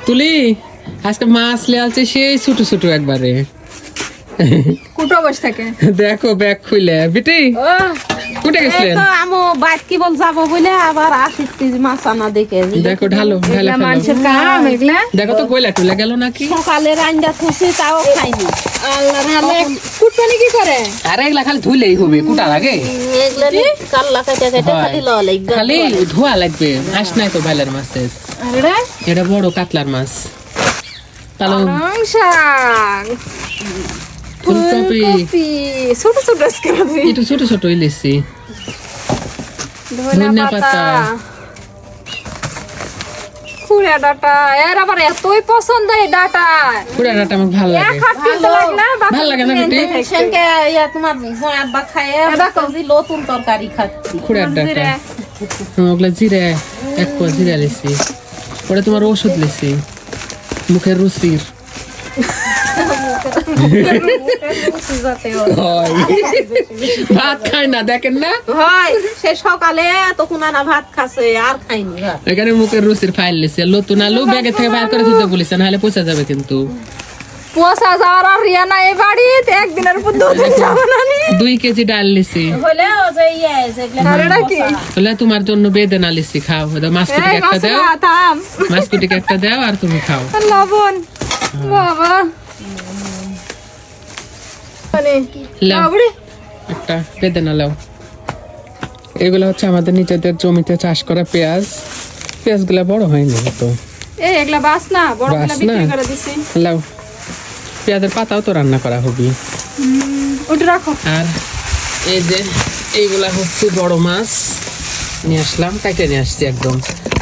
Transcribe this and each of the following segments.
তুলি আজকে মাছ লে আছে সেই ছোট ছোট একবারে কুটো বসে থাকে দেখো ব্যাগ খুলে বিটি কুটে গেছিলেন আমো বাইক কি বল যাবো বলে আবার আসিস মাছ আনা দেখে দেখো ঢালো ঢালা ফেলো মানুষের কাম এগুলা দেখো তো কইলা টুলে গেল নাকি সকালে রান্না খুশি তাও খাইনি আল্লাহ রে কুটপানি কি করে আরে এগুলা খালি ধুইলেই হবে কুটা লাগে এগুলা কাল্লা কাটা কাটা খালি ল লাগবে খালি ধোয়া লাগবে আস নাই তো বাইলার মাছের আরে এটা বড় কাতলার মাছ কালো শাক ফুলকপি ছোট ছোট আজকে একটু ছোট ছোট ইলিশি ধনিয়া ধনিয়া পাতা পাতা। খুড়া ডাটা এর আবার এতই পছন্দ এই ডাটা কুড়াটা আমার ভালো লাগে এক হাত কিনতে লাগলে ভাল লাগে না বেটি সেনকে ইয়া তোমার আব্বা খায় দেখো। নতুন তরকারি খাচ্ছি কুড়ার ডাটা ওগুলা জিরে এক পোয়া জিরা লিছি ওটা তোমার ওষুধ লিছি মুখের রুচির হয়। ভাত খায় না দেখেন না হয় সে সকালে তখন আনা ভাত খাচ্ছে আর খাইনি ভাত এখানে মুখের রুচির ফাইল লিছে নতুন আলু ব্যাগে থেকে বাইর করে দিতে বলেছে নাহলে পচা যাবে কিন্তু পোষা যাওয়ার আর রিয়া নাই এই বাড়িতে একদিনের উপর দুদিন যাবো না নি 2 কেজি ডাল লিছি হলে ও যে ইয়ে যেগুলা আর এটা কি বলে তোমার জন্য বেদনা লিছি খাও মাছ কুটিকে এই একটা দাও মশলা থাম মাছ কুটিকে একটা দাও আর তুমি খাও লবণ বাবা মানে লাও বাবুরে একটা বেদনা লাও এগুলো হচ্ছে আমাদের নিজেদের জমিতে চাষ করা পেঁয়াজ পেঁয়াজগুলা বড় হয়নি তো এই এগুলা বাস না বড় গুলা বাস না? বিক্রি করে দিছি লাও পেঁয়াজের পাতাও তো রান্না করা হবে ওটা রাখো আর এই যে এইগুলা হচ্ছে বড় মাছ নিয়ে আসলাম কাটে নিয়ে আসছি একদম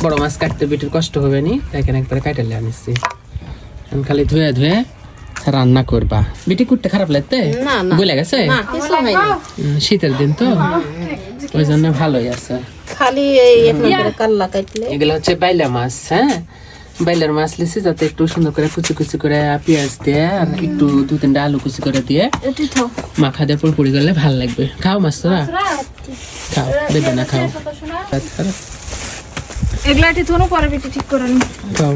বড় মাছ কাটতে বেটির কষ্ট হবে নি তাই এখানে একবারে কাটে নিয়ে আনিছি এখন খালি ধুয়ে ধুয়ে রান্না করবা বেটি কুটতে খারাপ লাগতে না, না। বলে গেছে না কিছু হয়নি শীতের দিন তো ওই জন্য ভালোই আছে খালি এই একটা কাল্লা কাটলে এগুলো হচ্ছে বাইলা মাছ হ্যাঁ বাইলার মাছ লিছি যাতে একটু সুন্দর করে কুচি কুচি করে পেঁয়াজ দিয়ে আর একটু 2-3টা আলু কুচি করে দিয়ে এটি থাও মাখা দিয়ে পুরোপুরি করলে ভালো লাগবে খাও মাছ তোরা খাও বেদনা খাও এগুলা এটি তোনো পরে বিক্রি ঠিক করে নি খাও